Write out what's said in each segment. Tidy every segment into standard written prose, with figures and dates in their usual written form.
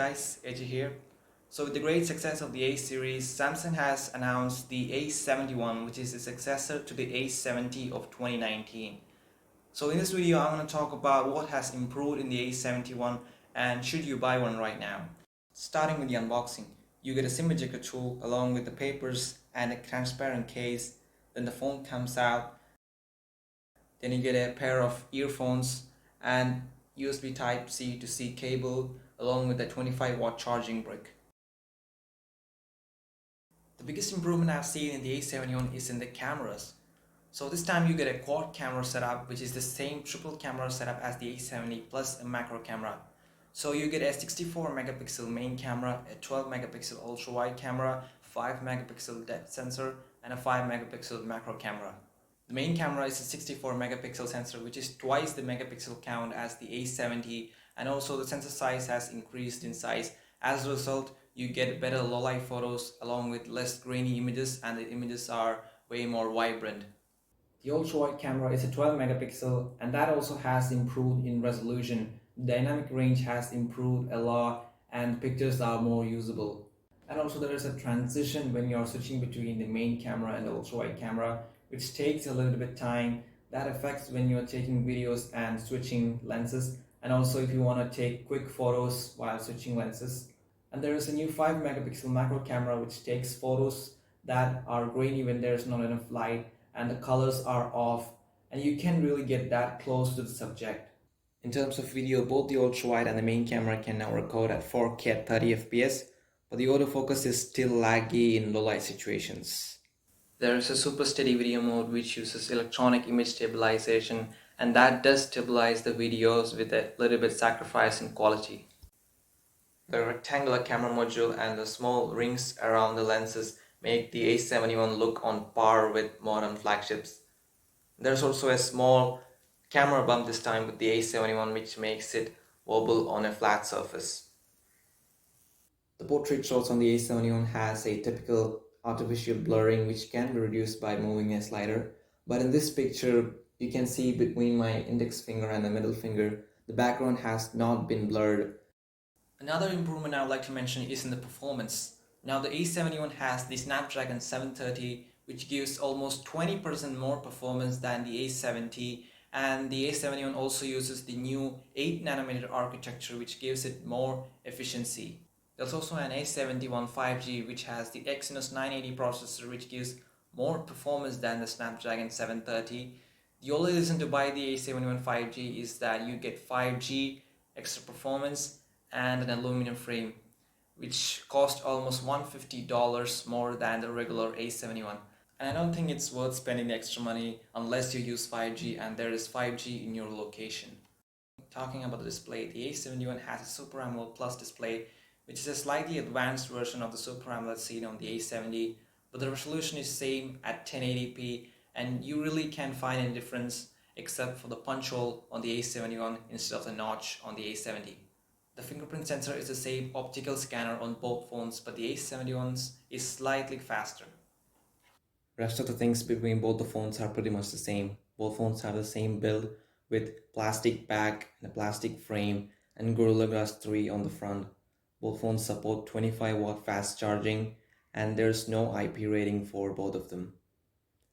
guys, Edgy here. So with the great success of the A series, Samsung has announced the A71, which is the successor to the A70 of 2019. So in this video, I'm going to talk about what has improved in the A71 and should you buy one right now. Starting with the unboxing, you get a SIM ejector tool along with the papers and a transparent case. Then the phone comes out. Then you get a pair of earphones and USB Type-C to C cable along with a 25-watt charging brick. The biggest improvement I've seen in the A71 is in the cameras. So this time you get a quad camera setup, which is the same triple camera setup as the A70 plus a macro camera. So you get a 64 megapixel main camera, a 12 megapixel ultra wide camera, 5 megapixel depth sensor and a 5 megapixel macro camera. The main camera is a 64 megapixel sensor, which is twice the megapixel count as the A70, and also the sensor size has increased in size. As a result, you get better low light photos along with less grainy images, and the images are way more vibrant. The ultra wide camera is a 12 megapixel and that also has improved in resolution. The dynamic range has improved a lot and pictures are more usable. And also there is a transition when you're switching between the main camera and the ultra wide camera, which takes a little bit time. That affects when you're taking videos and switching lenses, and also if you want to take quick photos while switching lenses. And there is a new 5 megapixel macro camera which takes photos that are grainy when there's not enough light and the colors are off, and you can really get that close to the subject. In terms of video, both the ultra wide and the main camera can now record at 4K at 30 fps, but the autofocus is still laggy in low light situations. There is a super steady video mode which uses electronic image stabilization, and that does stabilize the videos with a little bit sacrifice in quality. The rectangular camera module and the small rings around the lenses make the A71 look on par with modern flagships. There's also a small camera bump this time with the A71, which makes it wobble on a flat surface. The portrait shots on the A71 has a typical artificial blurring which can be reduced by moving a slider, but in this picture you can see between my index finger and the middle finger the background has not been blurred. Another improvement I would like to mention is in the performance. Now the A71 has the Snapdragon 730, which gives almost 20% more performance than the A70, and the A71 also uses the new 8nm architecture which gives it more efficiency. There's also an A71 5G which has the Exynos 980 processor which gives more performance than the Snapdragon 730. The only reason to buy the A71 5G is that you get 5G, extra performance and an aluminum frame, which cost almost $150 more than the regular A71. And I don't think it's worth spending the extra money unless you use 5G and there is 5G in your location. Talking about the display, the A71 has a Super AMOLED Plus display, which is a slightly advanced version of the Super AMOLED seen on the A70, but the resolution is same at 1080p and you really can't find any difference except for the punch hole on the A71 instead of the notch on the A70. The fingerprint sensor is the same optical scanner on both phones, but the A71's is slightly faster. Rest of the things between both the phones are pretty much the same. Both phones have the same build with plastic back and a plastic frame and Gorilla Glass 3 on the front. Both phones support 25-watt fast charging and there's no IP rating for both of them.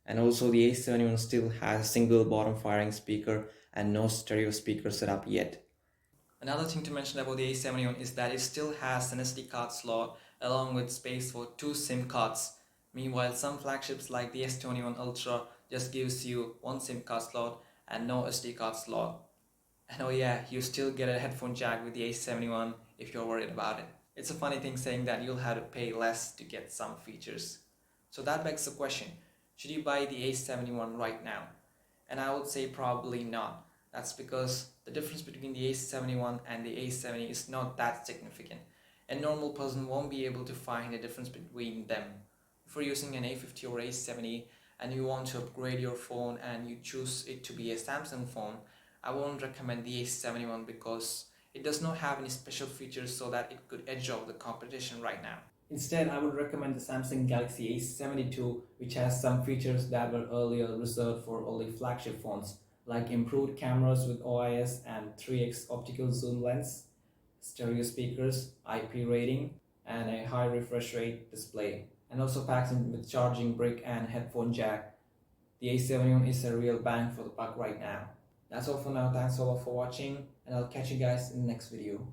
And also the A71 still has a single bottom firing speaker and no stereo speaker setup yet. Another thing to mention about the A71 is that it still has an SD card slot along with space for 2 SIM cards. Meanwhile, some flagships like the S21 Ultra just gives you 1 SIM card slot and no SD card slot. And oh yeah, you still get a headphone jack with the A71 if you're worried about it. It's a funny thing saying that you'll have to pay less to get some features. So that begs the question, should you buy the A71 right now? And I would say probably not. That's because the difference between the A71 and the A70 is not that significant. A normal person won't be able to find a difference between them. If you're using an A50 or A70 and you want to upgrade your phone and you choose it to be a Samsung phone, I won't recommend the A71 because it does not have any special features so that it could edge out the competition right now. Instead, I would recommend the Samsung Galaxy A72, which has some features that were earlier reserved for only flagship phones, like improved cameras with OIS and 3x optical zoom lens. stereo speakers, IP rating, and a high refresh rate display, and also packs in with charging brick and headphone jack. The A71 is a real bang for the buck right now. That's all for now. Thanks a lot for watching, and I'll catch you guys in the next video.